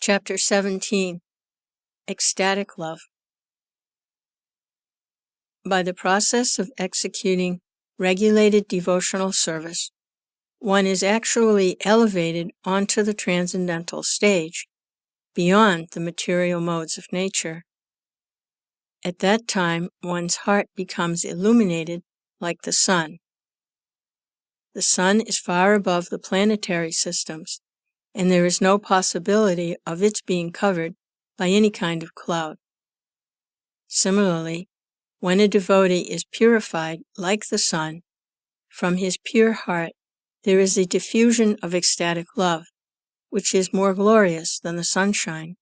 Chapter 17. Ecstatic Love. By the process of executing regulated devotional service, one is actually elevated onto the transcendental stage, beyond the material modes of nature. At that time, one's heart becomes illuminated like the sun. The sun is far above the planetary systems, and there is no possibility of its being covered by any kind of cloud. Similarly, when a devotee is purified like the sun, from his pure heart there is a diffusion of ecstatic love, which is more glorious than the sunshine.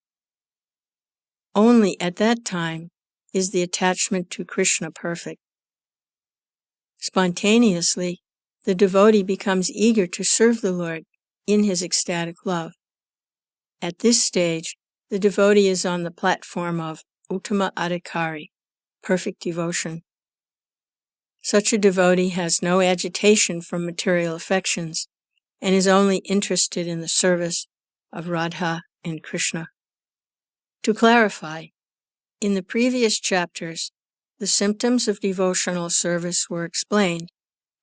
Only at that time is the attachment to Krsna perfect. Spontaneously, the devotee becomes eager to serve the Lord in his ecstatic love. At this stage, the devotee is on the platform of Uttama Adhikari, perfect devotion. Such a devotee has no agitation from material affections and is only interested in the service of Radha and Krsna. To clarify, in the previous chapters, the symptoms of devotional service were explained,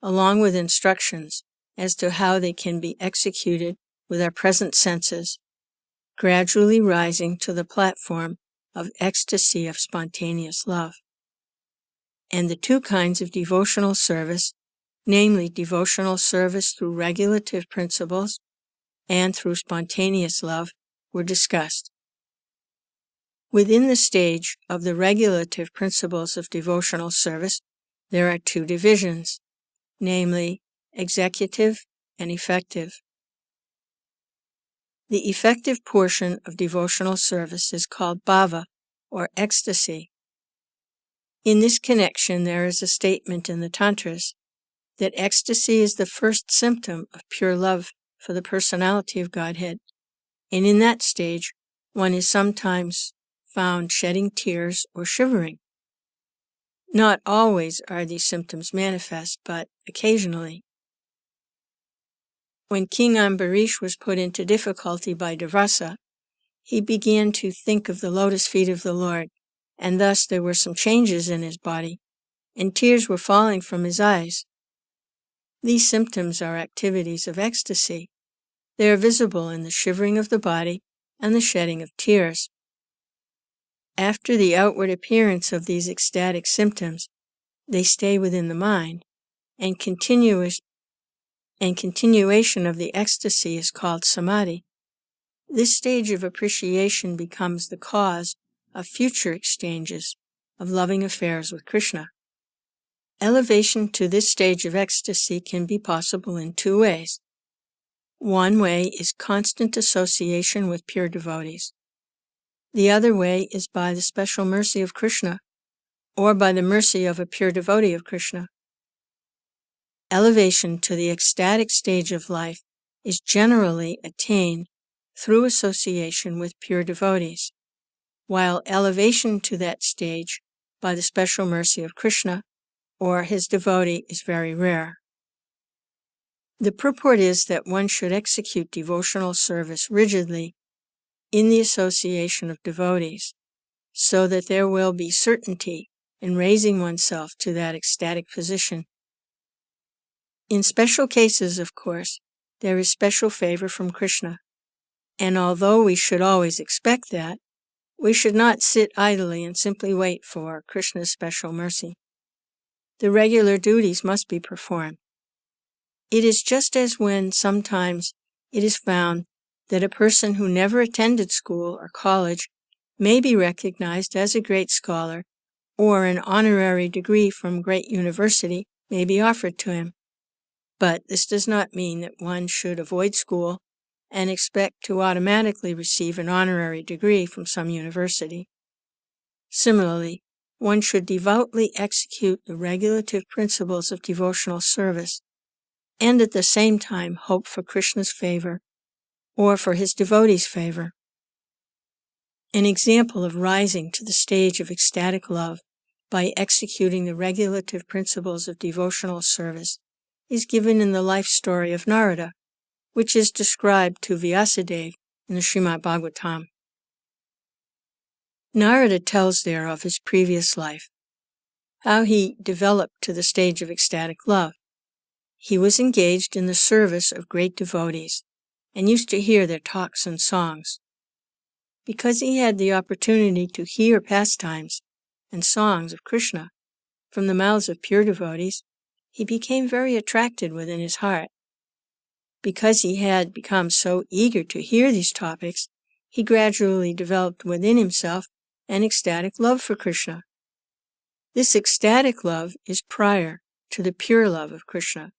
along with instructions as to how they can be executed with our present senses, gradually rising to the platform of ecstasy of spontaneous love. And the two kinds of devotional service, namely devotional service through regulative principles and through spontaneous love, were discussed. Within the stage of the regulative principles of devotional service, there are two divisions, namely executive and effective. The effective portion of devotional service is called bhava, or ecstasy. In this connection, there is a statement in the Tantras that ecstasy is the first symptom of pure love for the personality of Godhead, and in that stage, one is sometimes found shedding tears or shivering. Not always are these symptoms manifest, but occasionally. When King Ambarish was put into difficulty by Durvasa, he began to think of the lotus feet of the Lord, and thus there were some changes in his body, and tears were falling from his eyes. These symptoms are activities of ecstasy. They are visible in the shivering of the body and the shedding of tears. After the outward appearance of these ecstatic symptoms, they stay within the mind, and continuation of the ecstasy is called samadhi. This stage of appreciation becomes the cause of future exchanges of loving affairs with Krsna. Elevation to this stage of ecstasy can be possible in two ways. One way is constant association with pure devotees. The other way is by the special mercy of Krsna, or by the mercy of a pure devotee of Krsna. Elevation to the ecstatic stage of life is generally attained through association with pure devotees, while elevation to that stage by the special mercy of Krsna or his devotee is very rare. The purport is that one should execute devotional service rigidly in the association of devotees, so that there will be certainty in raising oneself to that ecstatic position. In special cases, of course, there is special favor from Krsna, and although we should always expect that, we should not sit idly and simply wait for Krishna's special mercy. The regular duties must be performed. It is just as when sometimes it is found that a person who never attended school or college may be recognized as a great scholar, or an honorary degree from great university may be offered to him. But this does not mean that one should avoid school and expect to automatically receive an honorary degree from some university. Similarly, one should devoutly execute the regulative principles of devotional service, and at the same time hope for Krishna's favor, or for his devotees' favor. An example of rising to the stage of ecstatic love by executing the regulative principles of devotional service is given in the life story of Narada, which is described to Vyasadeva in the Srimad Bhagavatam. Narada tells there of his previous life, how he developed to the stage of ecstatic love. He was engaged in the service of great devotees and used to hear their talks and songs. Because he had the opportunity to hear pastimes and songs of Krishna from the mouths of pure devotees, he became very attracted within his heart. Because he had become so eager to hear these topics, he gradually developed within himself an ecstatic love for Krishna. This ecstatic love is prior to the pure love of Krishna,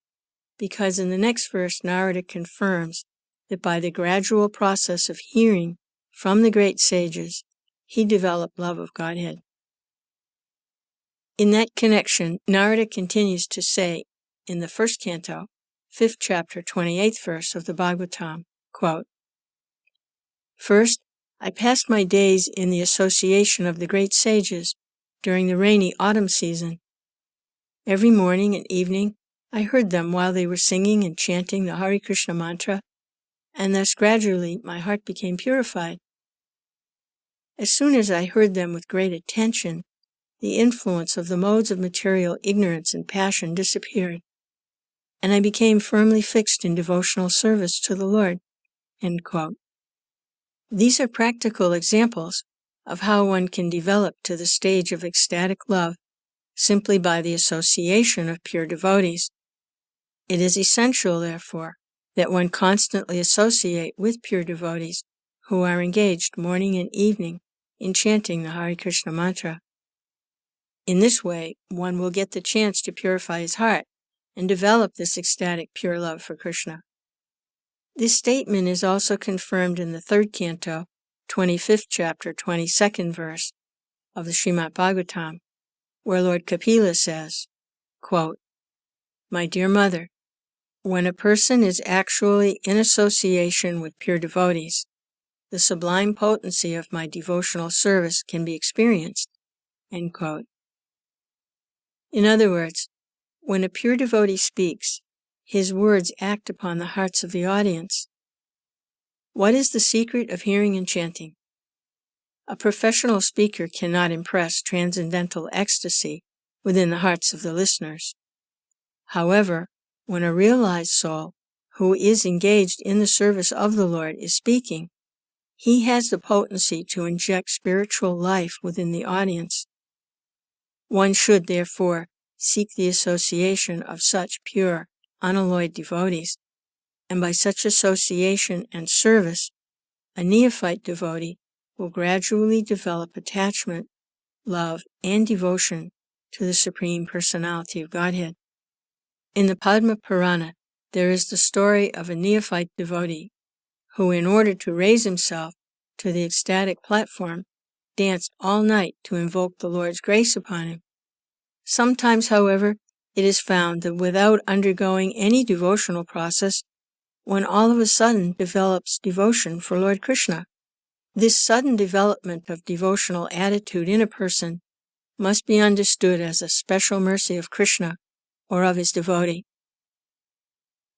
because in the next verse Narada confirms that by the gradual process of hearing from the great sages, he developed love of Godhead. In that connection, Narada continues to say in the first canto, 5th chapter, 28th verse of the Bhagavatam, quote, "First, I passed my days in the association of the great sages during the rainy autumn season. Every morning and evening I heard them while they were singing and chanting the Hare Krishna mantra, and thus gradually my heart became purified. As soon as I heard them with great attention, the influence of the modes of material ignorance and passion disappeared, and I became firmly fixed in devotional service to the Lord." End quote. These are practical examples of how one can develop to the stage of ecstatic love simply by the association of pure devotees. It is essential, therefore, that one constantly associate with pure devotees who are engaged morning and evening in chanting the Hare Krishna mantra. In this way, one will get the chance to purify his heart and develop this ecstatic pure love for Krishna. This statement is also confirmed in the 3rd canto, 25th chapter, 22nd verse of the Srimad Bhagavatam, where Lord Kapila says, quote, "My dear mother, when a person is actually in association with pure devotees, the sublime potency of my devotional service can be experienced." End quote. In other words, when a pure devotee speaks, his words act upon the hearts of the audience. What is the secret of hearing and chanting? A professional speaker cannot impress transcendental ecstasy within the hearts of the listeners. However, when a realized soul who is engaged in the service of the Lord is speaking, he has the potency to inject spiritual life within the audience. One should, therefore, seek the association of such pure, unalloyed devotees, and by such association and service, a neophyte devotee will gradually develop attachment, love, and devotion to the Supreme Personality of Godhead. In the Padma Purana, there is the story of a neophyte devotee who, in order to raise himself to the ecstatic platform, danced all night to invoke the Lord's grace upon him. Sometimes, however, it is found that without undergoing any devotional process, one all of a sudden develops devotion for Lord Krishna. This sudden development of devotional attitude in a person must be understood as a special mercy of Krishna or of his devotee.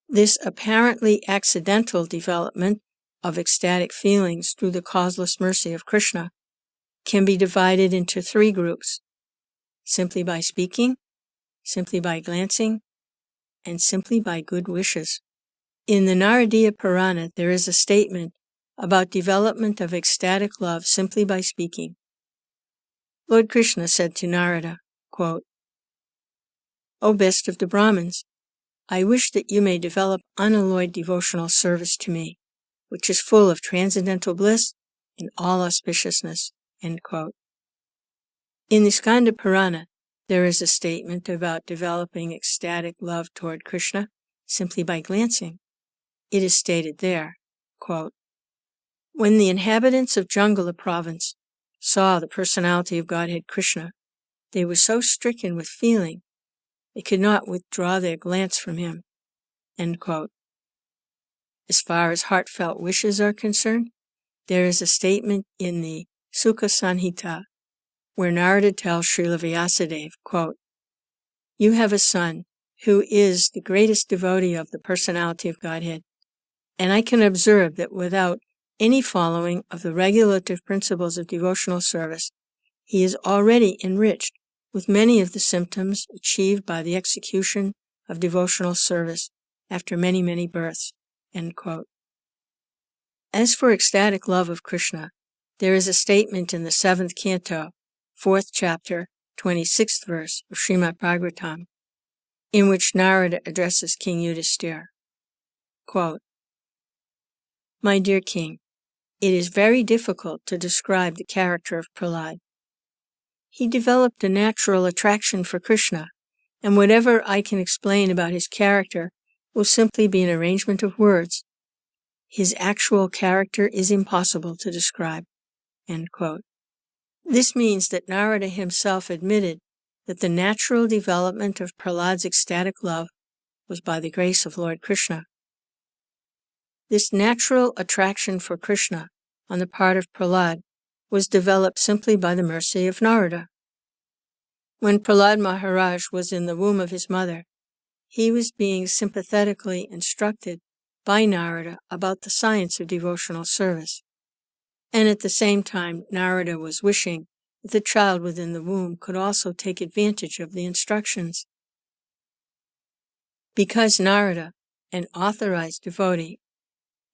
This apparently accidental development of ecstatic feelings through the causeless mercy of Krishna can be divided into 3 groups: simply by speaking, simply by glancing, and simply by good wishes. In the Naradiya Purana, there is a statement about development of ecstatic love simply by speaking. Lord Krishna said to Narada, quote, "O best of the Brahmins, I wish that you may develop unalloyed devotional service to me, which is full of transcendental bliss and all auspiciousness." End quote. In the Skanda Purana, there is a statement about developing ecstatic love toward Krishna simply by glancing. It is stated there, quote, "When the inhabitants of Jangala province saw the personality of Godhead Krishna, they were so stricken with feeling, they could not withdraw their glance from him." End quote. As far as heartfelt wishes are concerned, there is a statement in the Sukha Sanhita where Narada tells Srila Vyasadeva, quote, "You have a son who is the greatest devotee of the personality of Godhead, and I can observe that without any following of the regulative principles of devotional service, he is already enriched with many of the symptoms achieved by the execution of devotional service after many, many births." End quote. As for ecstatic love of Krishna, there is a statement in the 7th canto, 4th chapter, 26th verse of Srimad Bhagavatam, in which Narada addresses King Yudhisthira. Quote, "My dear king, it is very difficult to describe the character of Prahlad. He developed a natural attraction for Krishna, and whatever I can explain about his character will simply be an arrangement of words. His actual character is impossible to describe." End quote. This means that Narada himself admitted that the natural development of Prahlad's ecstatic love was by the grace of Lord Krishna. This natural attraction for Krishna on the part of Prahlad was developed simply by the mercy of Narada. When Prahlad Maharaj was in the womb of his mother, he was being sympathetically instructed by Narada about the science of devotional service. And at the same time, Narada was wishing that the child within the womb could also take advantage of the instructions. Because Narada, an authorized devotee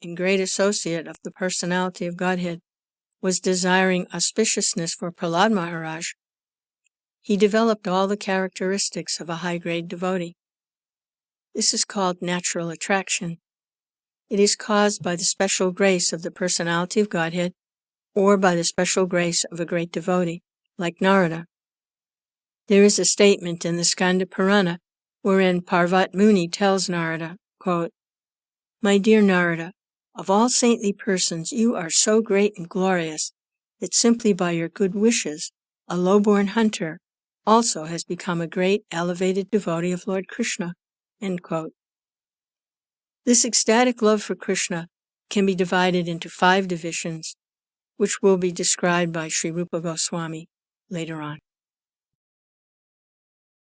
and great associate of the personality of Godhead, was desiring auspiciousness for Prahlad Maharaj, he developed all the characteristics of a high-grade devotee. This is called natural attraction. It is caused by the special grace of the personality of Godhead or by the special grace of a great devotee, like Narada. There is a statement in the Skanda Purana wherein Parvat Muni tells Narada, quote, "My dear Narada, of all saintly persons you are so great and glorious that simply by your good wishes a low-born hunter also has become a great elevated devotee of Lord Krishna." End quote. This ecstatic love for Krishna can be divided into 5 divisions, which will be described by Sri Rupa Goswami later on.